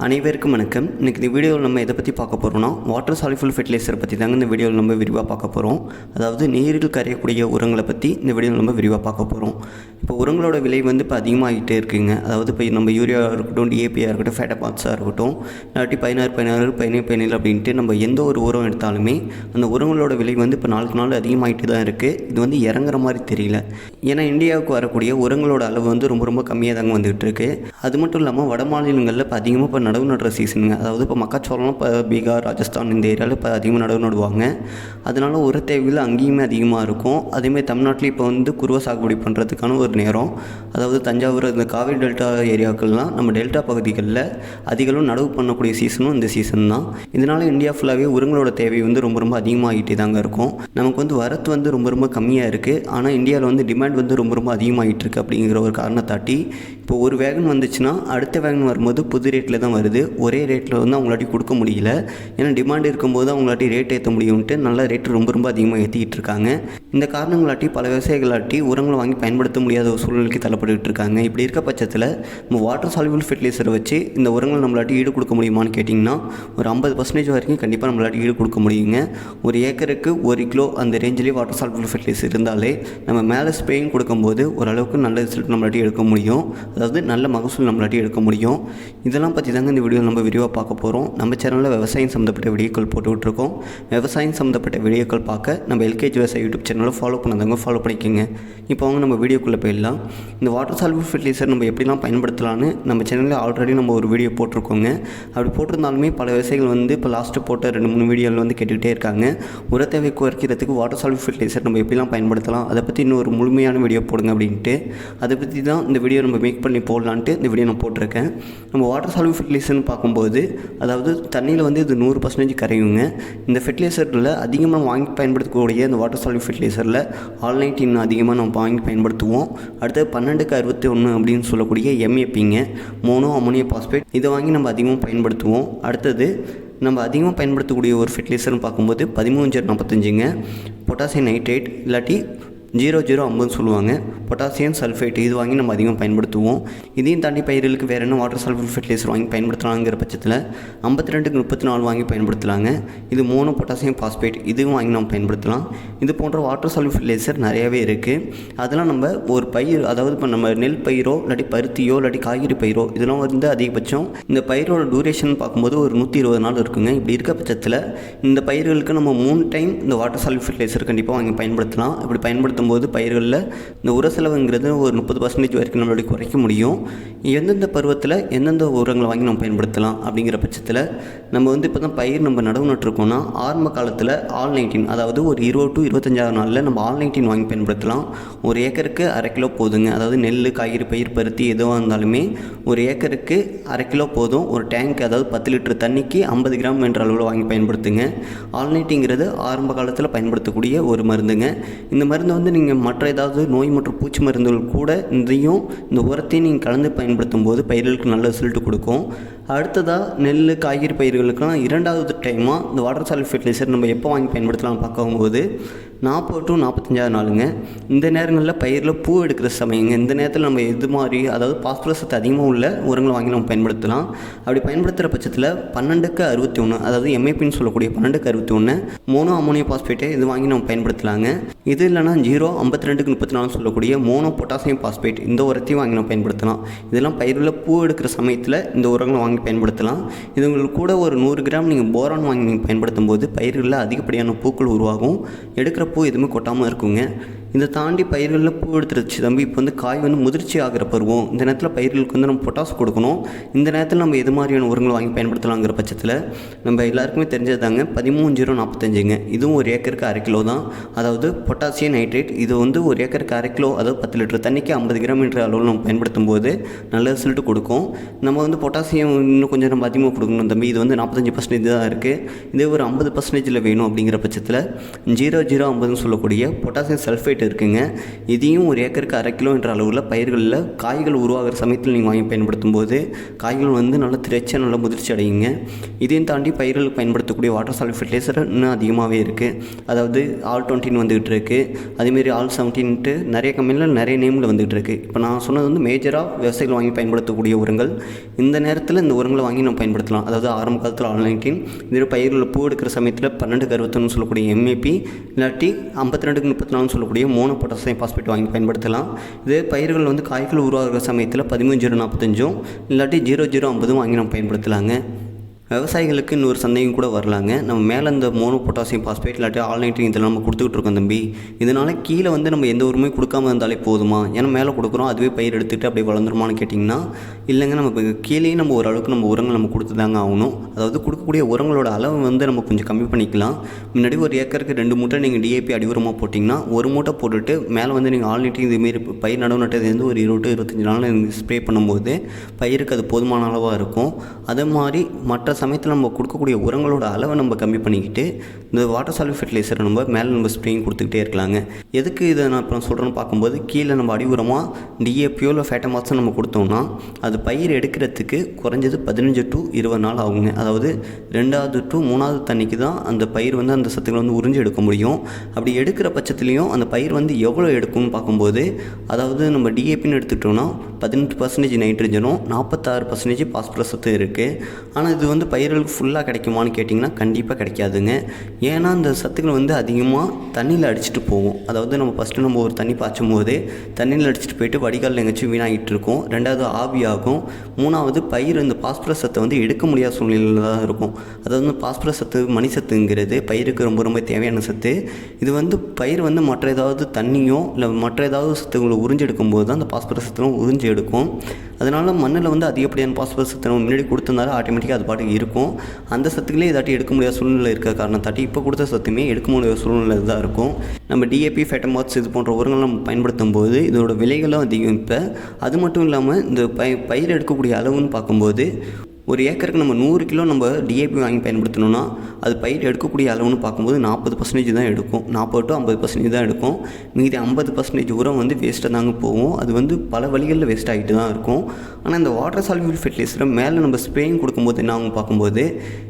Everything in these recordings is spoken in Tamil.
அனைவருக்கும் வணக்கம். இன்றைக்கி இந்த வீடியோவில் நம்ம எதை பற்றி பார்க்க போகிறோம்னா வாட்டர் சாலிபிள் ஃபெர்டிலைசர் பற்றி தாங்க இந்த வீடியோவில் நம்ம விரிவாக பார்க்க போகிறோம். அதாவது நீரில் கரையக்கூடிய உரங்களை பற்றி இந்த வீடியோவில் நம்ம விரிவாக பார்க்க போகிறோம். இப்போ உரங்களோட விலை இப்போ அதிகமாகிட்டே இருக்குங்க. அதாவது இப்போ நம்ம யூரியா இருக்கட்டும், டிஏபியாக இருக்கட்டும், ஃபேட்டபாத்ஸாக இருக்கட்டும், இல்லாட்டி 16 அப்படின்ட்டு நம்ம எந்த ஒரு உரம் எடுத்தாலுமே அந்த உரங்களோட விலை இப்போ நாளுக்கு நாள் அதிகமாகிட்டு தான் இருக்குது. இது இறங்குற மாதிரி தெரியல. ஏன்னா இந்தியாவுக்கு வரக்கூடிய உரங்களோட அளவு ரொம்ப ரொம்ப கம்மியாக தாங்க வந்துகிட்டு இருக்குது. அது மட்டும் இல்லாமல் வட மாநிலங்களில் இப்போ அதிகமாக இப்போ நடவு நடுற சீசனுங்க. அதாவது இப்போ மக்காச்சோளம் இப்போ பீகார், ராஜஸ்தான் இந்த ஏரியாவில் இப்போ அதிகமாக நடவு நடுவாங்க. அதனால் உர தேவைகள் அங்கேயுமே அதிகமாக இருக்கும். அதேமாதிரி தமிழ்நாட்டில் இப்போ குருவை சாகுபடி பண்ணுறதுக்கான ஒரு நேரம். அதாவது தஞ்சாவூர், இந்த காவிரி டெல்டா ஏரியாக்கள்லாம் நம்ம டெல்டா பகுதிகளில் அதிகளும் நடவு பண்ணக்கூடிய சீசனும் இந்த சீசன் தான். இதனால் இந்தியா ஃபுல்லாகவே உரங்களோட தேவை ரொம்ப ரொம்ப அதிகமாகிட்டே தாங்க இருக்கும். நமக்கு வரத்து ரொம்ப ரொம்ப கம்மியாக இருக்குது. ஆனால் இந்தியாவில் டிமாண்ட் ரொம்ப ரொம்ப அதிகமாகிட்டு இருக்குது. அப்படிங்கிற ஒரு காரணத்தாட்டி இப்போ ஒரு வேகன் வந்துச்சுன்னா அடுத்த வேகன் வரும்போது புது ரேட்டில் தான் வருது. ஒரே ரேட்டில் அவங்களாட்டி கொடுக்க முடியல. ஏன்னா டிமாண்ட் இருக்கும்போது அவங்களாட்டி ரேட் ஏற்ற முடியும்ட்டு நல்ல ரேட்டு ரொம்ப ரொம்ப அதிகமாக ஏற்றிக்கிட்டு இருக்காங்க. இந்த காரணங்களாட்டி பல விவசாயிகளாட்டி உரங்களை வாங்கி பயன்படுத்த முடியாத ஒரு சூழ்நிலைக்கு தள்ளப்பட்டு இருக்காங்க. இப்படி இருக்க பட்சத்தில் நம்ம வாட்டர் சாலிபிள் ஃபெர்டிலைசரை வச்சு இந்த உரங்களை நம்மளாட்டி ஈடு கொடுக்க முடியுமான்னு கேட்டிங்கன்னா ஒரு 50% வரைக்கும் கண்டிப்பாக நம்மளாட்டி ஈடு கொடுக்க முடியுங்க. ஒரு ஏக்கருக்கு 1 கிலோ அந்த ரேஞ்சிலே வாட்டர் சாலிபிள் ஃபெர்டிலைசர் இருந்தாலே நம்ம மேலே ஸ்ப்ரேயிங் கொடுக்கும்போது ஓரளவுக்கு நல்ல ரிசல்ட் நம்மளாட்டி எடுக்க முடியும். அதாவது நல்ல மகசூல் நம்மளாட்டி எடுக்க முடியும். இதெல்லாம் பற்றி தாங்க இந்த வீடியோ நம்ம விரிவாக பார்க்க போகிறோம். நம்ம சேனலில் விவசாயம் சம்மந்தப்பட்ட வீடியோக்கள் போட்டுக்கிட்டுருக்கோம். விவசாயம் சம்மந்தப்பட்ட வீடியோக்கள் பார்க்க நம்ம எல்கேஜி விவசாய யூடியூப் சேனலில் ஃபாலோ பண்ணாதவங்க ஃபாலோ பண்ணிக்கோங்க. இப்போ நம்ம வீடியோக்குள்ளே போயிடலாம். இந்த வாட்டர் சாலிபிள் ஃபெர்டிலைசர் நம்ம எப்படிலாம் பயன்படுத்தலான்னு நம்ம சேனலில் ஆல்ரெடி நம்ம ஒரு வீடியோ போட்டிருக்கோங்க. அப்படி போட்டிருந்தாலுமே பல விவசாயிகள் இப்போ லாஸ்ட்டு போட்ட 2-3 வீடியோவில் கேட்டுக்கிட்டே இருக்காங்க. உர தேவை குறைக்கிறதுக்கு வாட்டர் சாலிபிள் ஃபெர்டிலைசர் நம்ம எப்படிலாம் பயன்படுத்தலாம், அதை பற்றி இன்னும் ஒரு முழுமையான வீடியோ போடுங்க அப்படின்ட்டு அதை பற்றி தான் இந்த வீடியோ நம்ம மேக் பண்ணி போடலான்ட்டு இந்த வீடியோ நான் போட்டிருக்கேன். நம்ம வாட்டர் சாலிபிள் ஃபெர்டிலைசர்னு பார்க்கும்போது அதாவது தண்ணியில் இது 100% கரையுங்க. இந்த ஃபெர்டிலைசரில் அதிகமாக வாங்கி பயன்படுத்தக்கூடிய இந்த வாட்டர் சாலிபிள் ஃபெர்டிலைசரில் ஆல்-19 அதிகமாக நம்ம வாங்கி பயன்படுத்துவோம். அடுத்து 12-61 அப்படின்னு சொல்லக்கூடிய MAPங்க, மோனோ அமோனியம் பாஸ்பேட், இதை வாங்கி நம்ம அதிகமாக பயன்படுத்துவோம். அடுத்தது நம்ம அதிகமாக பயன்படுத்தக்கூடிய ஒரு ஃபெர்டிலைசர்னு பார்க்கும்போது 13-45ங்க, பொட்டாசியம் நைட்ரேட் இல்லாட்டி 0050 சொல்லுவாங்க, பொட்டாசியம் சல்ஃபேட், இது வாங்கி நம்ம அதிகம் பயன்படுத்துவோம். இதையும் தாண்டி பயிர்களுக்கு வேறு என்ன வாட்டர் சாலிபிள் ஃபெர்டிலைசர் வாங்கி பயன்படுத்தலாங்கிற பட்சத்தில் 52-34 வாங்கி பயன்படுத்தலாங்க. இது மோனோ பொட்டாசியம் பாஸ்பேட், இதுவும் வாங்கி நம்ம பயன்படுத்தலாம். இது போன்ற வாட்டர் சாலிபிள் ஃபெர்டிலைசர் நிறையாவே இருக்குது. அதெல்லாம் நம்ம ஒரு பயிர், அதாவது இப்போ நம்ம நெல் பயிரோ இல்லாட்டி பருத்தியோ இல்லாட்டி காய்கறி பயிரோ இதெல்லாம் அதிகபட்சம் இந்த பயிரோட டூரேஷன் பார்க்கும்போது ஒரு 120 நாள் இருக்குங்க. இப்படி இருக்க பட்சத்தில் இந்த பயிர்களுக்கு நம்ம 3 டைம் இந்த வாட்டர் சாலிபிள் ஃபெர்டிலைசர் கண்டிப்பாக வாங்கி பயன்படுத்தலாம். இப்படி பயன்படுத்தும்போது பயிர்களில் இந்த உர செலவுங்கிறது ஒரு 30% வரைக்கும் நம்மளுடைய குறைக்க முடியும். எந்தெந்த பருவத்தில் எந்தெந்த உரங்களை வாங்கி நம்ம பயன்படுத்தலாம் அப்படிங்கிற பட்சத்தில் நம்ம இப்போ தான் பயிர் நம்ம நடவு நட்டுருக்கோம்னா ஆரம்ப காலத்தில் ஆல்-19, அதாவது ஒரு 20-25 நாளில் நம்ம ஆல்-19 வாங்கி பயன்படுத்தலாம். ஒரு ஏக்கருக்கு 1/2 கிலோ போதுங்க. அதாவது நெல், காய்கறி பயிர், பருத்தி எதுவாக இருந்தாலுமே ஒரு ஏக்கருக்கு 1/2 கிலோ போதும். ஒரு டேங்க், அதாவது 10 லிட்டர் தண்ணிக்கு 50 கிராம் என்ற அளவில் வாங்கி பயன்படுத்துங்க. ஆல்-19ங்கிறது ஆரம்ப காலத்தில் பயன்படுத்தக்கூடிய ஒரு மருந்துங்க. இந்த மருந்து நீங்கள் மற்ற ஏதாவது நோய் மற்றும் பூச்சி மருந்துகள் கூட இந்த உரத்தையும் நீங்கள் கலந்து பயன்படுத்தும் போது பயிர்களுக்கு நல்ல ரிசல்ட் கொடுக்கும். அடுத்ததாக நெல், காய்கறி பயிர்களுக்கெல்லாம் 2வது டைமாக இந்த வாட்டர் சாலிபிள் ஃபெர்டிலைசர் நம்ம எப்போ வாங்கி பயன்படுத்தலாம் பார்க்கும்போது 40-45 நாளுங்க. இந்த நேரங்களில் பயிரில் பூ எடுக்கிற சமயங்க. இந்த நேரத்தில் நம்ம எது மாதிரி, அதாவது பாஸ்பரஸ் அதிகமாக உள்ள உரங்களை வாங்கி நம்ம பயன்படுத்தலாம். அப்படி பயன்படுத்துகிற பட்சத்தில் 12-61, அதாவது MAPன்னு சொல்லக்கூடிய 12-61 மோனோ அமோனியம் பாஸ்பேட்டை இது வாங்கி நம்ம பயன்படுத்தலாங்க. இது இல்லைனா 0-52-34 சொல்லக்கூடிய மோனோ பொட்டாசியம் பாஸ்பேட், இந்த உரத்தையும் வாங்கி நம்ம பயன்படுத்தலாம். இதெல்லாம் பயிரில் பூ எடுக்கிற சமயத்தில் இந்த உரங்களை வாங்கி பயன்படுத்தலாம். இது உங்களுக்கு கூட ஒரு 100 கிராம் நீங்கள் போரான் வாங்கி நீங்கள் பயன்படுத்தும் போது பயிர்களில் அதிகப்படியான பூக்கள் உருவாகும். எடுக்கிற பூ எதுவுமே கொட்டாமல் இருக்குங்க. இதை தாண்டி பயிர்களில் பூ எடுத்துருச்சு தம்பி, இப்போ காய் முதிர்ச்சி ஆகிற பருவம், இந்த நேரத்தில் பயிர்களுக்கு நம்ம பொட்டாஸ் கொடுக்கணும். இந்த நேரத்தில் நம்ம எது மாதிரியான உரங்களை வாங்கி பயன்படுத்தலாங்கிற பட்சத்தில் நம்ம எல்லாருக்குமே தெரிஞ்சது தாங்க 13-045ங்க. இதுவும் ஒரு ஏக்கருக்கு 1/2 கிலோ தான். அதாவது பொட்டாசியம் நைட்ரேட், இது ஒரு ஏக்கருக்கு 1/2 கிலோ, அதாவது 10 லிட்டர் தண்ணிக்கு 50 கிராம் என்ற அளவில் நம்ம பயன்படுத்தும் போது நல்ல ரிசல்ட் கொடுக்கும். நம்ம பொட்டாசியம் இன்னும் கொஞ்சம் நம்ம அதிகமாக கொடுக்கணும் தம்பி, இது 45% தான் இருக்குது. இதே ஒரு 50%ல் வேணும் அப்படிங்கிற பட்சத்தில் 0050 சொல்லக்கூடிய பொட்டாசியம் சல்ஃபேட் சல்ஃபேட் இருக்குங்க. இதையும் ஒரு ஏக்கருக்கு 1/2 கிலோ என்ற அளவில் பயிர்களில் காய்கள் உருவாகிற சமயத்தில் நீங்கள் வாங்கி பயன்படுத்தும் போது காய்கள் வந்து நல்லா திரைச்சா நல்லா முதிர்ச்சி அடையுங்க. இதையும் தாண்டி பயிர்களுக்கு பயன்படுத்தக்கூடிய வாட்டர் சால்யூபிள் ஃபெர்டிலைசர் இன்னும் அதிகமாகவே இருக்குது. அதாவது ஆல் 20 வந்துகிட்டு இருக்குது, அதேமாரி ஆல் 17 நிறைய கம்பெனியில் நிறைய நேமில் வந்துகிட்டு இருக்குது. இப்போ நான் சொன்னது வந்து மேஜராக விவசாயிகள் வாங்கி பயன்படுத்தக்கூடிய உரங்கள். இந்த நேரத்தில் இந்த உரங்களை வாங்கி நம்ம பயன்படுத்தலாம். அதாவது ஆரம்ப காலத்தில் ஆல் 19, இதில் பயிர்களில் பூ எடுக்கிற சமயத்தில் 12-61 சொல்லக்கூடிய MAP, இல்லாட்டி 52-34 சொல்லக்கூடிய மோனோ பொட்டாசியம் பாஸ்பேட் வாங்கி பயன்படுத்தலாம். இதே பயிர்கள் வந்து காய்கள் உருவாகிற சமயத்தில் 13-0-45 இல்லாட்டி 00-50 வாங்கி நம்ம பயன்படுத்தலாங்க. விவசாயிகளுக்கு இன்னொரு சந்தேகம் கூட வரலாங்க. நம்ம மேலே இந்த மோனோ பொட்டாசியம் பாஸ்பேட் இல்லாட்டி ஆல் 19 இதெல்லாம் நம்ம கொடுத்துக்கிட்டு இருக்கோம் தம்பி, இதனால் கீழே வந்து நம்ம எந்த உரமே கொடுக்காம இருந்தாலே போதுமா? ஏன்னா மேலே கொடுக்குறோம், அதுவே பயிர் எடுத்துகிட்டு அப்படியே வளர்ந்துருமான்னு கேட்டிங்கன்னா இல்லைங்க. நம்ம கீழே நம்ம ஓரளவுக்கு நம்ம உரங்கள் நம்ம கொடுத்து தாங்க ஆகணும். அதாவது கொடுக்கக்கூடிய உரங்களோட அளவு வந்து நம்ம கொஞ்சம் கம்மி பண்ணிக்கலாம். முன்னாடி ஒரு ஏக்கருக்கு 2 மூட்டை நீங்கள் DAP அடி உரமாக போட்டிங்கன்னா 1 மூட்டை போட்டுட்டு மேலே வந்து நீங்கள் ஆல் 19 இதுமாரி பயிர் நடவு நட்டதுலேருந்து ஒரு 20-25 நாள் நீங்கள் ஸ்ப்ரே பண்ணும்போது பயிருக்கு அது போதுமான அளவாக இருக்கும். அதே மாதிரி மற்ற சமயத்தில் நம்ம கொடுக்கக்கூடிய உரங்களோட அளவை நம்ம கம்மி பண்ணிக்கிட்டு இந்த வாட்டர் சால்யூபிள் ஃபெர்டிலைசரை நம்ம மேலே நம்ம ஸ்ப்ரேயிங் கொடுத்துக்கிட்டே இருக்கலாங்க. எதுக்கு இதை நான் இப்போ சொல்கிறேன்னு பார்க்கும்போது கீழே நம்ம அடி உரமாக DAPயோ இல்லை ஃபேட்டமாக்ஸோ நம்ம கொடுத்தோம்னா அது பயிர் எடுக்கிறதுக்கு குறைஞ்சது 15-20 நாள் ஆகுங்க. அதாவது 2வது to 3வது தண்ணிக்கு தான் அந்த பயிர் வந்து அந்த சத்துக்களை வந்து உறிஞ்சி எடுக்க முடியும். அப்படி எடுக்கிற பட்சத்துலேயும் அந்த பயிர் வந்து எவ்வளோ எடுக்கும்னு பார்க்கும்போது, அதாவது நம்ம DAPன்னு எடுத்துக்கிட்டோம்னா 18% நைட்ரஜனும் 46% பாஸ்பரஸ் சத்து இருக்குது. ஆனால் இது வந்து பயிர்களுக்கு ஃபுல்லாக கிடைக்குமான்னு கேட்டிங்கன்னா கண்டிப்பாக கிடைக்காதுங்க. ஏன்னா அந்த சத்துக்கள் வந்து அதிகமாக தண்ணியில் அடிச்சுட்டு போகும். அதாவது நம்ம ஃபஸ்ட்டு நம்ம ஒரு தண்ணி பாய்ச்சும் போது தண்ணியில் அடிச்சுட்டு போயிட்டு வடிகாலில் எங்கேயாச்சும் வீணாகிட்டு இருக்கும். 2வது ஆவியாகும். 3வது பயிர் இந்த பாஸ்பரஸ் சத்தை வந்து எடுக்க முடியாத சூழ்நிலையில் தான் இருக்கும். அதாவது பாஸ்பரஸ் சத்து மணி சத்துங்கிறது பயிருக்கு ரொம்ப ரொம்ப தேவையான சத்து. இது வந்து பயிர் வந்து மற்ற ஏதாவது தண்ணியோ இல்லை மற்ற ஏதாவது சத்துக்களை உறிஞ்சி எடுக்கும்போது தான் அந்த பாஸ்பரஸ் சத்தும் உறிஞ்சி எடுக்கும். அதனால் மண்ணில் வந்து அதிகப்படியான பாஸ்பரஸ் சத்து நம்ம முன்னாடி கொடுத்தனால ஆட்டோமேட்டிக்காக அது பாட்டுக்கு இருக்கும். அந்த சத்துக்களே இதாட்டி எடுக்க முடியாத சூழ்நிலை இருக்கிற காரணத்தாட்டி இப்போ கொடுத்த சத்துமே எடுக்க முடியாத சூழ்நிலை தான் இருக்கும். நம்ம DAP, ஃபேட்டமாக்ஸ் இது போன்ற உரங்கள் நம்ம பயன்படுத்தும் போது இதோட விலைகளும் அதிகம். இப்போ அது மட்டும் இல்லாமல் இந்த பயிர் எடுக்கக்கூடிய அளவுன்னு பார்க்கும்போது ஒரு ஏக்கருக்கு நம்ம 100 கிலோ நம்ம DAP வாங்கி பயன்படுத்தணும்னா அது பயிர் எடுக்கக்கூடிய அளவுன்னு பார்க்கும்போது 40% தான் எடுக்கும். 40-50% தான் எடுக்கும். மீதி 50% உரம் வந்து வேஸ்ட்டாக தாங்க போகும். அது வந்து பல வழிகளில் வேஸ்ட் ஆகிட்டு தான் இருக்கும். ஆனால் இந்த வாட்டர் சால்யூபிள் ஃபெர்டிலைசரை மேலே நம்ம ஸ்ப்ரேயிங் கொடுக்கும்போது என்ன ஆகும் பார்க்கும்போது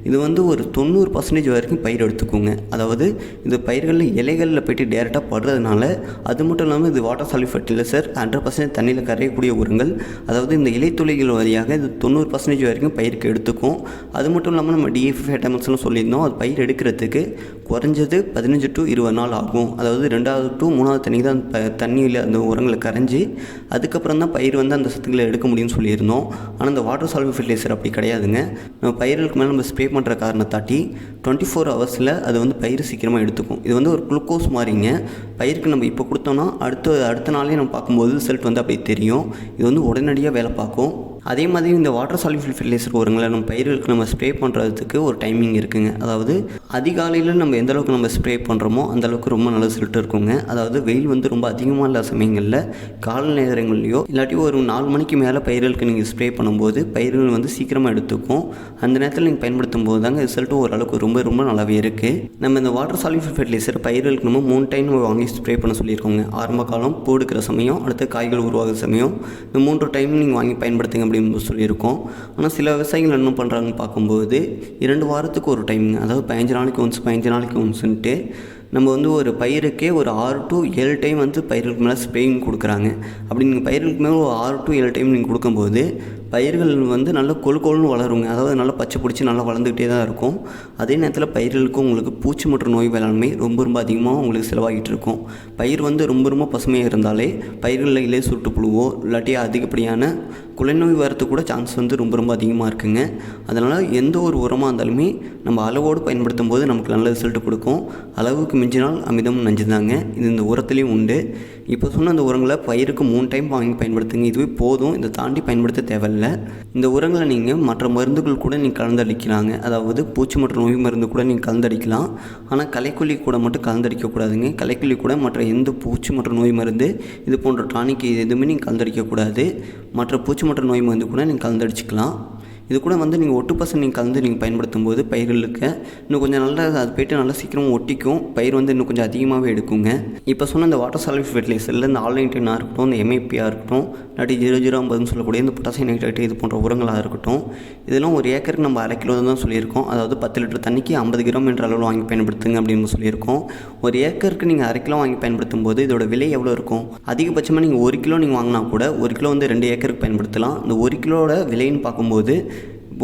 இது வந்து ஒரு 90% வரைக்கும் பயிர் எடுத்துக்குங்க. அதாவது இந்த பயிர்களில் இலைகளில் போய்ட்டு டேரெக்டாக படுறதுனால அது மட்டும் இல்லாமல் இது வாட்டர் சால்யூபிள் ஃபெர்டிலைசர் 100% தண்ணியில் கரையக்கூடிய உரங்கள். அதாவது இந்த இலைத்துளிகள் வழியாக இது 90% வரைக்கும் பயிருக்கு எடுத்துக்கும். அது மட்டும் இல்லாமல் நம்ம DAP, ஃபேட்டமாக்ஸ்னு சொல்லியிருந்தோம், அது பயிர் எடுக்கிறதுக்கு குறைஞ்சது 15-20 நாள் ஆகும். அதாவது 2வது to 3வது தண்ணி தான் தண்ணியில் அந்த உரங்களை கரைஞ்சி அதுக்கப்புறம் தான் பயிர் வந்து அந்த சத்துக்களை எடுக்க முடியும்னு சொல்லியிருந்தோம். ஆனால் இந்த வாட்டர் சால்யூபிள் ஃபெர்டிலைசர் அப்படி கிடையாதுங்க. நம்ம பயிர்களுக்கு மேலே நம்ம ஸ்ப்ரே பண்ணுற காரணத்தாட்டி 24 ஹவர்ஸில் அது வந்து பயிர் சீக்கிரமாக எடுத்துக்கும். இது வந்து ஒரு குளுக்கோஸ் மாதிரிங்க. பயிருக்கு நம்ம இப்போ கொடுத்தோம்னா அடுத்த நாளே நம்ம பார்க்கும்போது ரிசல்ட் வந்து அப்படியே தெரியும். இது வந்து உடனடியாக வேலை பார்க்கும். அதே மாதிரி இந்த வாட்டர் சால்யூபிள் ஃபெர்டிலைசர் உரங்களை நம்ம பயிர்களுக்கு நம்ம ஸ்ப்ரே பண்ணுறதுக்கு ஒரு டைமிங் இருக்குங்க. அதாவது அதிகாலையில் நம்ம எந்த அளவுக்கு நம்ம ஸ்ப்ரே பண்ணுறோமோ அந்தளவுக்கு ரொம்ப நல்ல ரிசல்ட் இருக்குங்க. அதாவது வெயில் வந்து ரொம்ப அதிகமாக இல்லாத சமயங்களில் காலை நேரங்கள்லையோ இல்லாட்டி ஒரு 4 மணிக்கு மேலே பயிர்களுக்கு நீங்கள் ஸ்ப்ரே பண்ணும்போது பயிர்கள் வந்து சீக்கிரமாக எடுத்துக்கும். அந்த நேரத்தில் நீங்கள் பயன்படுத்தும் போது தாங்க ரிசல்ட்டும் ஓரளவுக்கு ரொம்ப ரொம்ப நல்லாவே இருக்குது. நம்ம இந்த வாட்டர் சால்யூபிள் ஃபெர்டிலைசர் பயிர்களுக்கு நம்ம 3 டைம் வாங்கி ஸ்ப்ரே பண்ண சொல்லியிருக்கோங்க. ஆரம்ப காலம், பூ எடுக்கிற சமயம், அடுத்து காய்கள் உருவாகிற சமயம், இந்த 3 டைம் நீங்கள் வாங்கி பயன்படுத்துங்க அப்படின்னு சொல்லியிருக்கோம். ஆனால் சில விவசாயிகள் என்ன பண்ணுறாங்கன்னு பார்க்கும்போது 2 வாரத்துக்கு ஒரு டைமுங்க, அதாவது 15 நாளைக்கு ஒன்ஸ் 15 நாளைக்கு ஒன்ஸுன்ட்டு நம்ம வந்து ஒரு பயிருக்கே ஒரு 6 to 7 டைம் வந்து பயிர்களுக்கு மேலே ஸ்ப்ரேயிங் கொடுக்குறாங்க. அப்படி நீங்கள் பயிர்களுக்கு மேலே ஒரு 6 to 7 டைம் நீங்கள் கொடுக்கும்போது பயிர்கள் வந்து நல்லா கொழுன்னு வளருங்க. அதாவது நல்லா பச்சை பிடிச்சி நல்லா வளர்ந்துக்கிட்டே தான் இருக்கும். அதே நேரத்தில் பயிர்களுக்கும் உங்களுக்கு பூச்சி மற்றும் நோய் வேளாண்மை ரொம்ப ரொம்ப அதிகமாக உங்களுக்கு செலவாகிட்டு இருக்கும். பயிர் வந்து ரொம்ப பசுமையாக இருந்தாலே பயிர்களில் இலை சுட்டு புழுவோ இல்லாட்டி அதிகப்படியான குலைநோய் வரத்துக்கு கூட சான்ஸ் வந்து ரொம்ப அதிகமாக இருக்குங்க. அதனால் எந்த ஒரு உரமாக இருந்தாலுமே நம்ம அளவோடு பயன்படுத்தும் போது நமக்கு நல்ல ரிசல்ட் கொடுக்கும். அளவுக்கு மிஞ்சினால் அமிதம் நஞ்சுதாங்க. இது இந்த உரத்துலேயும் உண்டு. இப்போ சொன்ன அந்த உரங்களை பயிருக்கு 3 டைம் வாங்கி பயன்படுத்துங்க. இதுவே போதும், இதை தாண்டி பயன்படுத்த தேவையில்லை. இந்த உரங்களை நீங்கள் மற்ற மருந்துகள் கூட நீங்கள் கலந்தடிக்கலாங்க. அதாவது பூச்சி மற்றும் நோய் மருந்து கூட நீங்கள் கலந்தடிக்கலாம். ஆனால் களைக்கொல்லி கூட மட்டும் கலந்தடிக்கக்கூடாதுங்க. களைக்கொல்லி கூட மற்ற எந்த பூச்சி மற்றும் நோய் மருந்து இது போன்ற டானிக் எதுவுமே நீங்கள் கலந்தடிக்கக்கூடாது. மற்ற பூச்சி மற்றும் நோய் மருந்து கூட நீங்கள் கலந்தடிச்சிக்கலாம். இது கூட வந்து நீங்கள் ஒட்டுப்பசம் நீங்கள் கலந்து நீங்கள் பயன்படுத்தும் போது பயிர்களுக்கு இன்னும் கொஞ்சம் நல்லா அது போய்ட்டு நல்லா சீக்கிரம் ஒட்டிக்கும், பயிர் வந்து இன்னும் கொஞ்சம் அதிகமாகவே எடுக்குங்க. இப்போ சொன்ன இந்த வாட்டர் சால்ஃபில் ஃபெர்டிலைசரில் இந்த ஆல்-நைட்ரேட்டாக இருக்கட்டும், இந்த MAPயாக இருக்கட்டும், இல்லாட்டி 0050 சொல்லக்கூடிய இந்த பொட்டாசியம் நைட்ரேட் இது போன்ற உரங்களாக இருக்கட்டும், இதெல்லாம் ஒரு ஏக்கருக்கு நம்ம 1/2 கிலோ தான் சொல்லியிருக்கோம். அதாவது 10 லிட்டர் தண்ணிக்கு 50 கிராம் என்ற அளவில் வாங்கி பயன்படுத்துங்க அப்படின்னு சொல்லியிருக்கோம். ஒரு ஏக்கருக்கு நீங்கள் 1/2 கிலோ வாங்கி பயன்படுத்தும் போது இதோட விலை எவ்வளோ இருக்கும்? அதிகபட்சமாக நீங்கள் 1 கிலோ நீங்கள் வாங்கினா கூட 1 கிலோ வந்து 2 ஏக்கருக்கு பயன்படுத்தலாம். இந்த 1 கிலோட விலைன்னு பார்க்கும்போது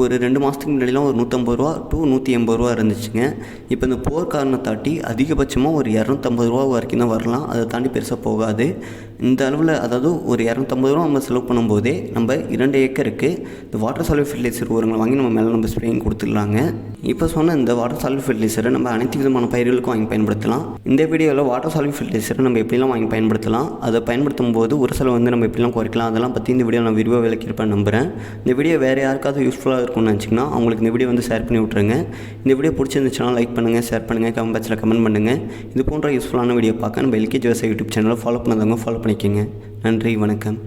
ஒரு 2 மாதத்துக்கு முன்னாடிலாம் ஒரு 150 ரூபா to 180 ரூபா இருந்துச்சுங்க. இப்போ இந்த போர் காரணத்தாட்டி அதிகபட்சமாக ஒரு 250 ரூபா வரைக்கும் தான் வரலாம், அதை தாண்டி பெருசாக போகாது. இந்த அளவில் அதாவது ஒரு 250 ரூபா நம்ம செலவு பண்ணும்போதே நம்ம 2 ஏக்கருக்கு இந்த வாட்டர் சால்ஃபில் ஃபெர்டிலைசர் உரங்களை வாங்கி நம்ம மேலே நம்ம ஸ்ப்ரேயிங் கொடுத்துடலாங்க. இப்போ சொன்ன இந்த வாட்டர் சால்ஃபில் ஃபெர்டிலைசரை நம்ம அனைத்து விதமான பயிர்களுக்கும் வாங்கி பயன்படுத்தலாம். இந்த வீடியோவில் வாட்டர் சால்ஃபில் ஃபெர்டிலைசரை நம்ம எப்படிலாம் வாங்கி பயன்படுத்தலாம், அதை பயன்படுத்தும் போது ஒரு சில வந்து நம்ம எப்படிலாம் குறைக்கலாம், அதெல்லாம் பற்றி இந்த வீடியோ நான் விரிவாக விளக்கியிருப்பேன் நம்புகிறேன். இந்த வீடியோ வேறு யாருக்காவது யூஸ்ஃபுல்லாக இருக்கும்னு நினச்சிங்கன்னா அவங்களுக்கு இந்த வீடியோ வந்து ஷேர் பண்ணி விட்ருங்க. இந்த வீடியோ பிடிச்சிருந்துச்சுன்னா லைக் பண்ணுங்கள், ஷேர் பண்ணுங்கள், கமெண்ட் பாக்ஸில் கமெண்ட் பண்ணுங்கள். இது போன்ற யூஸ்ஃபுல்லான வீடியோ பார்க்க நம்ம LKG விவசாய யூடியூப் சேனலை ஃபாலோ பண்ணாதவங்க ஃபாலோ பண்ணிக்கோங்க. நன்றி, வணக்கம்.